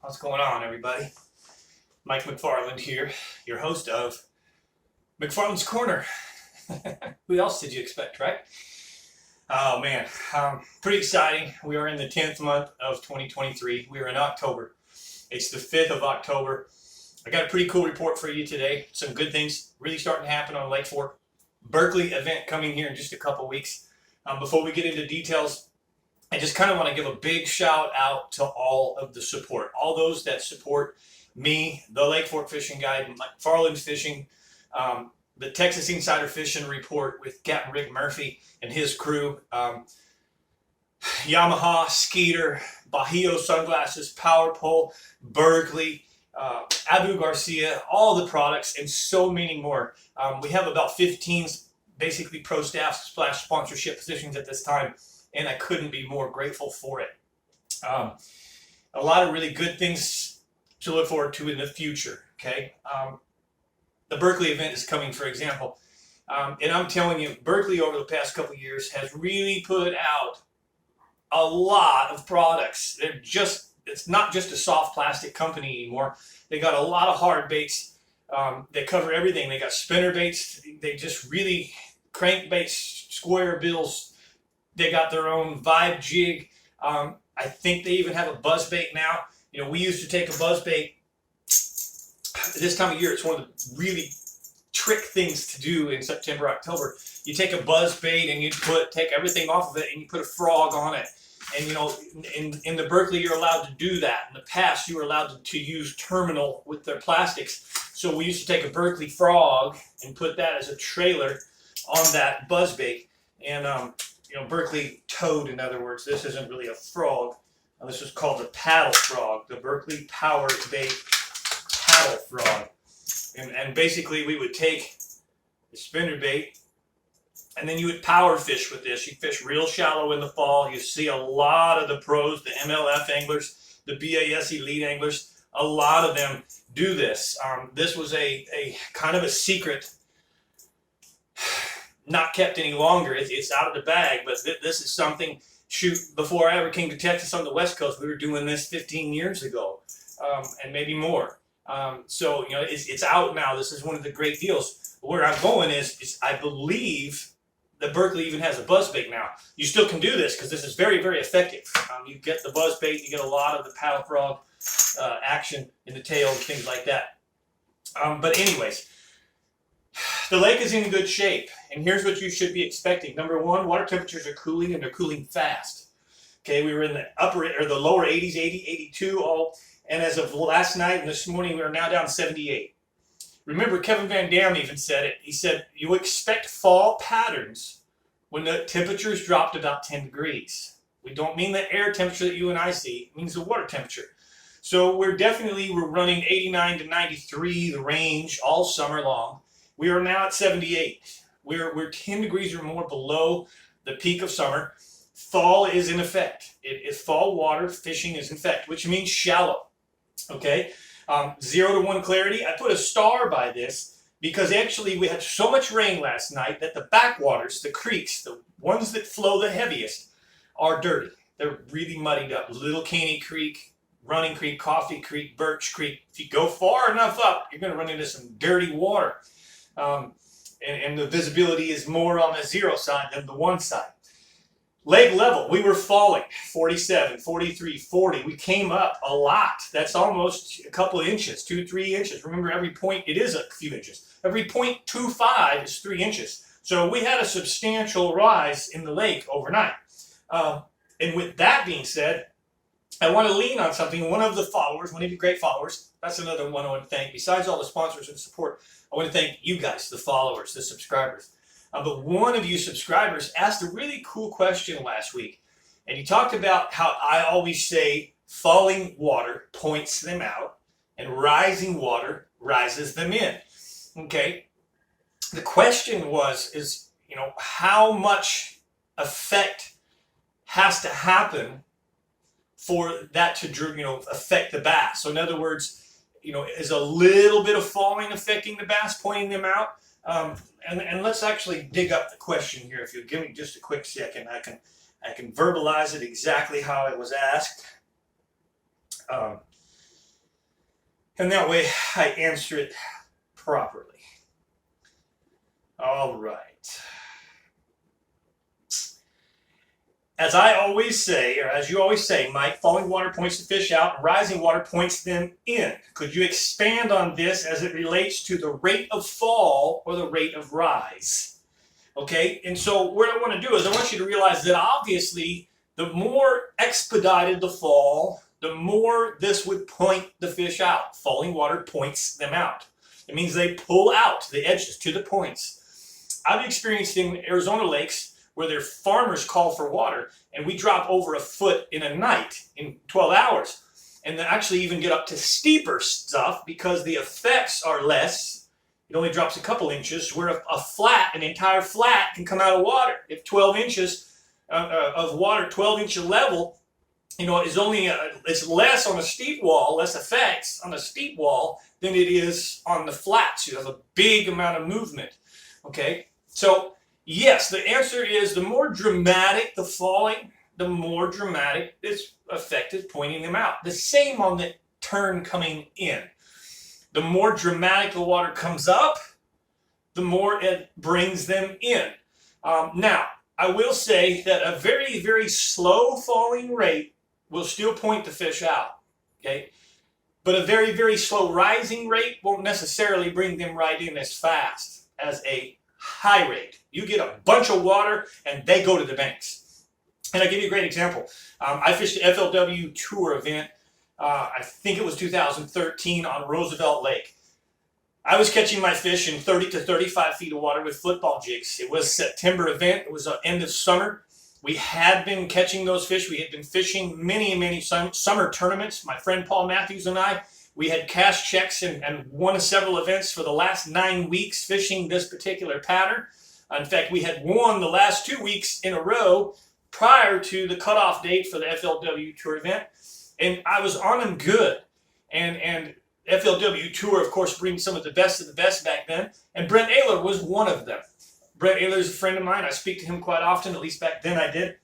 What's going on, everybody? Mike McFarland here, your host of McFarland's Corner. Who else did you expect, right? Oh man, pretty exciting. We are in the 10th month of 2023. We are in October. It's the 5th of October. I got a pretty cool report for you today. Some good things really starting to happen on Lake Fork. Berkeley event coming here in just a couple weeks. Before we get into details, I just kind of want to give a big shout out to all of the support, all those that support me, the Lake Fork Fishing Guide, Mcfarlands Fishing, the Texas Insider Fishing Report with Captain Rick Murphy and his crew, Yamaha, Skeeter, Bajio Sunglasses, Power Pole, Berkeley, Abu Garcia, all the products, and so many more. We have about 15 basically pro staff / sponsorship positions at this time, and I couldn't be more grateful for it. A lot of really good things to look forward to in the future, okay? The Berkeley event is coming, for example. And I'm telling you, Berkeley over the past couple of years has really put out a lot of products. It's not just a soft plastic company anymore. They got a lot of hard baits. They cover everything. They got spinner baits. They just really crankbaits, square bills. They got their own vibe jig. I think they even have a buzz bait now. You know, we used to take a buzz bait this time of year. It's one of the really trick things to do in September, October. You take a buzz bait and you take everything off of it and you put a frog on it. And you know, in the Berkeley, you're allowed to do that. In the past, you were allowed to use terminal with their plastics. So we used to take a Berkeley frog and put that as a trailer on that buzz bait. And you know, Berkeley toad, in other words. This isn't really a frog. This is called the paddle frog, the Berkeley Power Bait paddle frog. And basically, we would take the spinner bait, and then you would power fish with this. You fish real shallow in the fall. You see a lot of the pros, the MLF anglers, the BAS elite anglers, a lot of them do this. This was a kind of a secret, not kept any longer. It's out of the bag, but this is something, shoot, before I ever came to Texas on the West Coast, we were doing this 15 years ago, and maybe more. So, you know, it's out now. This is one of the great deals. Where I'm going is I believe that Berkeley even has a buzz bait now. You still can do this because this is very, very effective. You get the buzz bait, you get a lot of the paddle frog action in the tail and things like that. But anyways, the lake is in good shape, and here's what you should be expecting. Number one, water temperatures are cooling, and they're cooling fast. Okay, we were in the the lower 80s, 80, 82, and as of last night and this morning, we are now down 78. Remember, Kevin Van Dam even said it. He said, you expect fall patterns when the temperatures dropped about 10 degrees. We don't mean the air temperature that you and I see. It means the water temperature. So we're running 89 to 93, the range, all summer long. We are now at 78. We're 10 degrees or more below the peak of summer. Fall is in effect. Fall water fishing is in effect, which means shallow. Okay, 0 to 1 clarity. I put a star by this because actually we had so much rain last night that the backwaters, the creeks, the ones that flow the heaviest, are dirty. They're really muddied up. Little Caney Creek, Running Creek, Coffee Creek, Birch Creek. If you go far enough up, you're going to run into some dirty water. And the visibility is more on the 0 side than the 1 side. Leg level, we were falling, 47, 43, 40. We came up a lot. That's almost a couple of inches, 2-3 inches. Remember, every point, it is a few inches. Every 0.25 is 3 inches. So we had a substantial rise in the lake overnight. And with that being said, I want to lean on something. One of the followers, one of your great followers, that's another one I want to thank. Besides all the sponsors and support, I want to thank you guys, the followers, the subscribers. But one of you subscribers asked a really cool question last week. And he talked about how I always say falling water points them out and rising water rises them in. Okay. The question is, you know, how much effect has to happen for that to, you know, affect the bass? So in other words, you know, is a little bit of falling affecting the bass, pointing them out? And let's actually dig up the question here. If you'll give me just a quick second, I can verbalize it exactly how it was asked. And that way I answer it properly. All right. As I always say, or as you always say, Mike, falling water points the fish out, and rising water points them in. Could you expand on this as it relates to the rate of fall or the rate of rise? Okay, and so what I want to do is I want you to realize that obviously the more expedited the fall, the more this would point the fish out. Falling water points them out. It means they pull out the edges to the points. I've experienced in Arizona lakes where their farmers call for water, and we drop over a foot in a night in 12 hours. And then actually even get up to steeper stuff because the effects are less. It only drops a couple inches, where an entire flat can come out of water. If 12 inches of water, 12-inch level, is only, it's less on a steep wall, less effects on a steep wall than it is on the flats. You have a big amount of movement, okay? So, yes, the answer is the more dramatic the falling, the more dramatic this effect is pointing them out. The same on the turn coming in. The more dramatic the water comes up, the more it brings them in. Now, I will say that a very, very slow falling rate will still point the fish out, okay? But a very, very slow rising rate won't necessarily bring them right in as fast as a high rate. You get a bunch of water and they go to the banks. And I'll give you a great example. I fished the FLW tour event, I think it was 2013 on Roosevelt Lake. I was catching my fish in 30 to 35 feet of water with football jigs. It was a September event. It was the end of summer. We had been catching those fish. We had been fishing many summer tournaments. My friend Paul Matthews and I, we had cashed checks and won several events for the last 9 weeks fishing this particular pattern. In fact, we had won the last 2 weeks in a row prior to the cutoff date for the FLW Tour event. And I was on them good. And FLW Tour, of course, brings some of the best back then. And Brent Ehrler was one of them. Brent Ehrler is a friend of mine. I speak to him quite often, at least back then I did.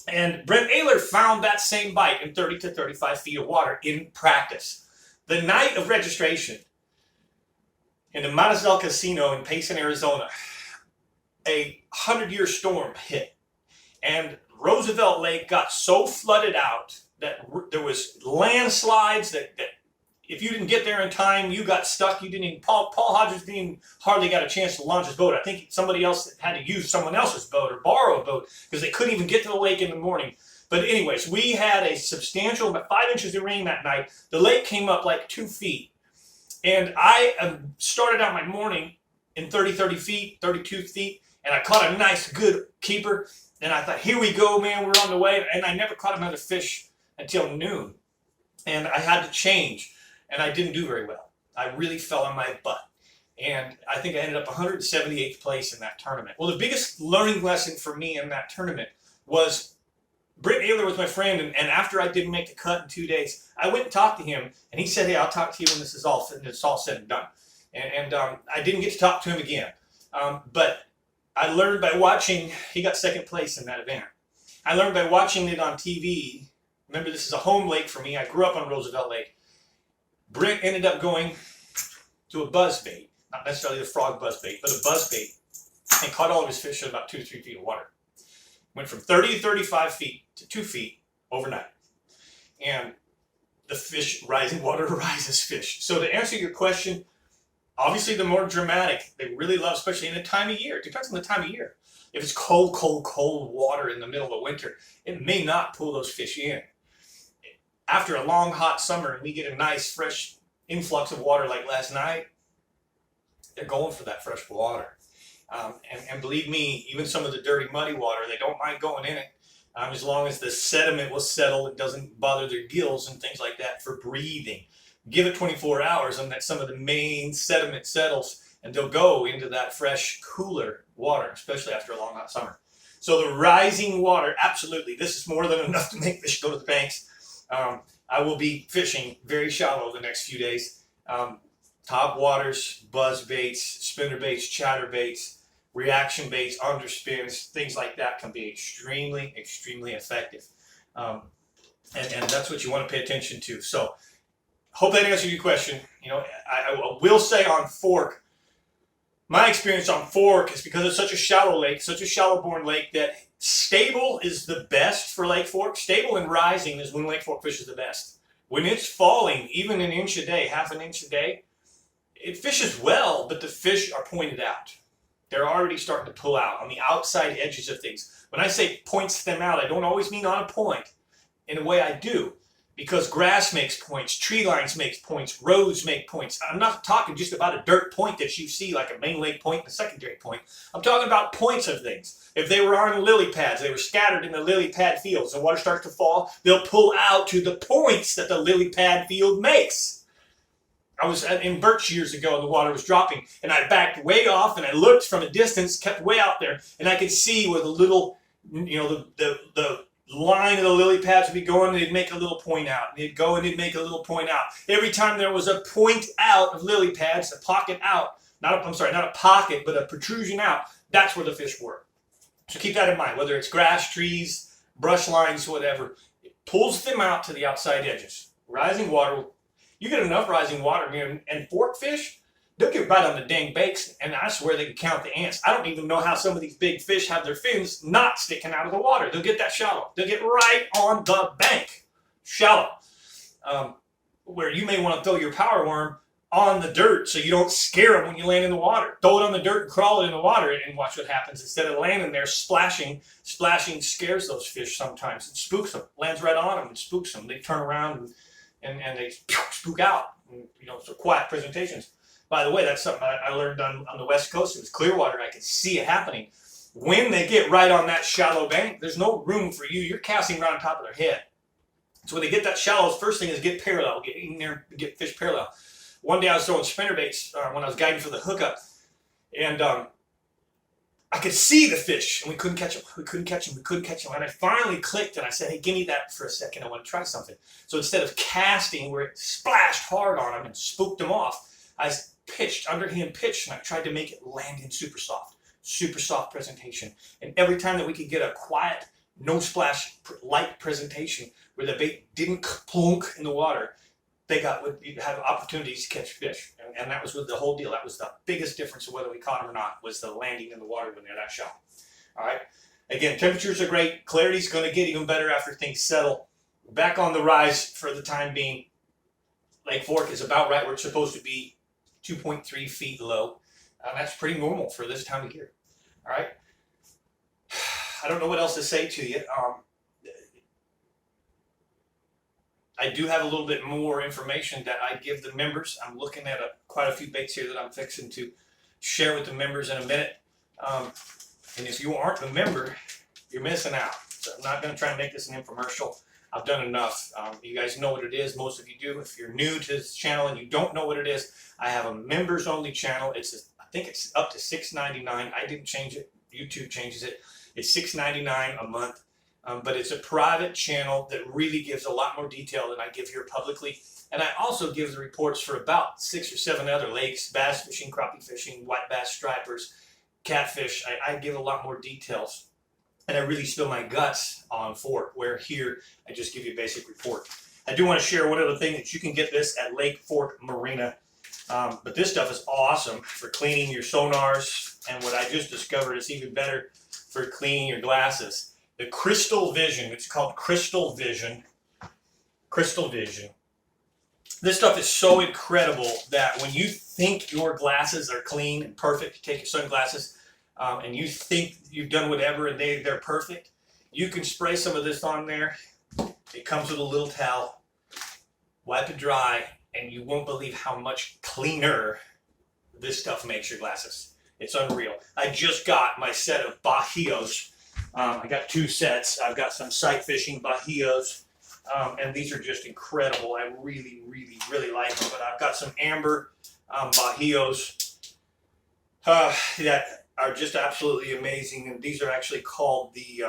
And Brent Ehrler found that same bite in 30 to 35 feet of water in practice. The night of registration in the Mazatzal Casino in Payson, Arizona, a 100-year storm hit. And Roosevelt Lake got so flooded out that there was landslides that if you didn't get there in time, you got stuck. You didn't even, Paul Hodges didn't even hardly got a chance to launch his boat. I think somebody else had to use someone else's boat or borrow a boat because they couldn't even get to the lake in the morning. But anyways, we had a substantial, about 5 inches of rain that night. The lake came up like 2 feet. And I started out my morning in 30 feet, 32 feet, and I caught a nice, good keeper. And I thought, here we go, man, we're on the way. And I never caught another fish until noon. And I had to change. And I didn't do very well. I really fell on my butt. And I think I ended up 178th place in that tournament. Well, the biggest learning lesson for me in that tournament was Brent Ehrler was my friend. And after I didn't make the cut in 2 days, I went and talked to him. And he said, hey, I'll talk to you when this is all said and done. And I didn't get to talk to him again. But I learned by watching, he got second place in that event. I learned by watching it on TV. Remember, this is a home lake for me. I grew up on Roosevelt Lake. Brent ended up going to a buzzbait, not necessarily the frog buzzbait, but a buzzbait, and caught all of his fish at about 2 to 3 feet of water. Went from 30 to 35 feet to 2 feet overnight. And the fish, rising water rises fish. So to answer your question, obviously the more dramatic, they really love, especially in the time of year. It depends on the time of year. If it's cold water in the middle of winter, it may not pull those fish in. After a long, hot summer and we get a nice, fresh influx of water like last night, they're going for that fresh water. And believe me, even some of the dirty, muddy water, they don't mind going in it as long as the sediment will settle. It doesn't bother their gills and things like that for breathing. Give it 24 hours and that some of the main sediment settles and they'll go into that fresh, cooler water, especially after a long, hot summer. So the rising water, absolutely, this is more than enough to make fish go to the banks. I will be fishing very shallow the next few days. Top waters, buzz baits, spinner baits, chatter baits, reaction baits, underspins, things like that can be extremely effective. And that's what you want to pay attention to. So hope that answered your question. You know, I will say on Fork, my experience on Fork is because it's such a shallow lake, such a shallow born lake, that stable is the best for Lake Fork. Stable and rising is when Lake Fork fishes the best. When it's falling, even an inch a day, half an inch a day, it fishes well, but the fish are pointed out. They're already starting to pull out on the outside edges of things. When I say points them out, I don't always mean on a point. In a way I do. Because grass makes points, tree lines make points, roads make points. I'm not talking just about a dirt point that you see like a main lake point and a secondary point. I'm talking about points of things. If they were on lily pads, they were scattered in the lily pad fields, the water starts to fall, they'll pull out to the points that the lily pad field makes. I was in Birch years ago and the water was dropping, and I backed way off and I looked from a distance, kept way out there, and I could see where the little, you know, the line of the lily pads would be going, and they'd make a little point out. And they'd go and they'd make a little point out. Every time there was a point out of lily pads, a pocket out, not a pocket, but a protrusion out, that's where the fish were. So keep that in mind, whether it's grass, trees, brush lines, whatever, it pulls them out to the outside edges. Rising water, you get enough rising water here, and fork fish, they'll get right on the dang banks, and I swear they can count the ants. I don't even know how some of these big fish have their fins not sticking out of the water. They'll get that shallow. They'll get right on the bank, shallow, where you may want to throw your power worm on the dirt so you don't scare them when you land in the water. Throw it on the dirt and crawl it in the water and watch what happens. Instead of landing there splashing scares those fish sometimes. It spooks them, lands right on them and spooks them. They turn around and they spook out. You know, so quiet presentations. By the way, that's something I learned on the West Coast. It was clear water. I could see it happening. When they get right on that shallow bank, there's no room for you. You're casting right on top of their head. So when they get that shallow, the first thing is get parallel, get in there, get fish parallel. One day I was throwing spinnerbaits when I was guiding for the hookup, and I could see the fish, and we couldn't catch them. We couldn't catch them. We couldn't catch them. And I finally clicked, and I said, hey, give me that for a second. I want to try something. So instead of casting where it splashed hard on them and spooked them off, I pitched, underhand pitched, and I tried to make it land in super soft presentation. And every time that we could get a quiet, no splash, light presentation where the bait didn't plunk in the water, they would have opportunities to catch fish. And that was with the whole deal. That was the biggest difference of whether we caught them or not, was the landing in the water when they're that shallow. All right. Again, temperatures are great. Clarity's going to get even better after things settle. Back on the rise for the time being. Lake Fork is about right where it's supposed to be, 2.3 feet low. That's pretty normal for this time of year. All right. I don't know what else to say to you. I do have a little bit more information that I give the members. I'm looking at quite a few baits here that I'm fixing to share with the members in a minute. And if you aren't a member, you're missing out. So I'm not going to try and make this an infomercial. I've done enough. You guys know what it is. Most of you do. If you're new to this channel and you don't know what it is, I have a members only channel. I think it's up to $6.99. I didn't change it. YouTube changes it. It's $6.99 a month. But it's a private channel that really gives a lot more detail than I give here publicly. And I also give the reports for about 6 or 7 other lakes, bass fishing, crappie fishing, white bass stripers, catfish. I give a lot more details. And I really spill my guts on Fork, where here I just give you a basic report. I do want to share one other thing, that you can get this at Lake Fork Marina. But this stuff is awesome for cleaning your sonars. And what I just discovered is even better for cleaning your glasses. The Crystal Vision, it's called Crystal Vision. Crystal Vision. This stuff is so incredible that when you think your glasses are clean and perfect, you take your sunglasses and you think you've done whatever and they're perfect, you can spray some of this on there. It comes with a little towel. Wipe it dry, and you won't believe how much cleaner this stuff makes your glasses. It's unreal. I just got my set of Bajíos. I got 2 sets. I've got some sight fishing Bajíos, and these are just incredible. I really, really, really like them. But I've got some amber Bajíos that are just absolutely amazing. And these are actually called the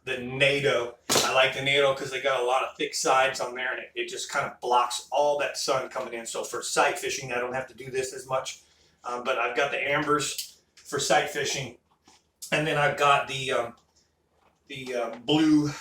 NATO. I like the NATO because they got a lot of thick sides on there, and it just kind of blocks all that sun coming in. So for sight fishing, I don't have to do this as much. But I've got the ambers for sight fishing, and then I've got the blue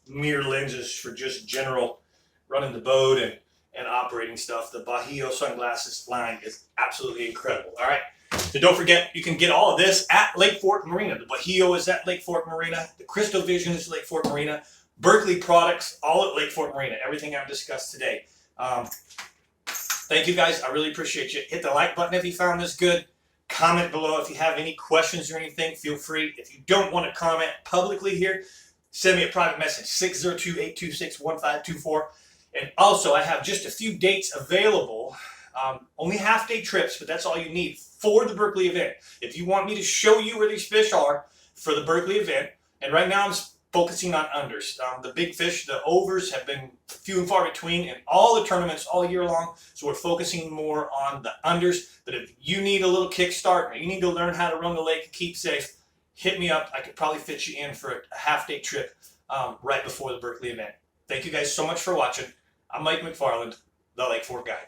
mirror lenses for just general running the boat and operating stuff. The Bajío sunglasses line is absolutely incredible. All right. So don't forget, you can get all of this at Lake Fork Marina. The Bajío is at Lake Fork Marina. The Crystal Vision is Lake Fork Marina. Berkeley products, all at Lake Fork Marina. Everything I've discussed today. Thank you guys. I really appreciate you. Hit the like button if you found this good. Comment below if you have any questions or anything. Feel free. If you don't want to comment publicly here, send me a private message, 602-826-1524. And also, I have just a few dates available. Only half-day trips, but that's all you need for the Berkeley event. If you want me to show you where these fish are for the Berkeley event, and right now I'm focusing on unders. The big fish, the overs, have been few and far between in all the tournaments all year long, so we're focusing more on the unders. But if you need a little kickstart, or you need to learn how to run the lake and keep safe, hit me up. I could probably fit you in for a half-day trip right before the Berkeley event. Thank you guys so much for watching. I'm Mike McFarland, the Lake Fork Guide.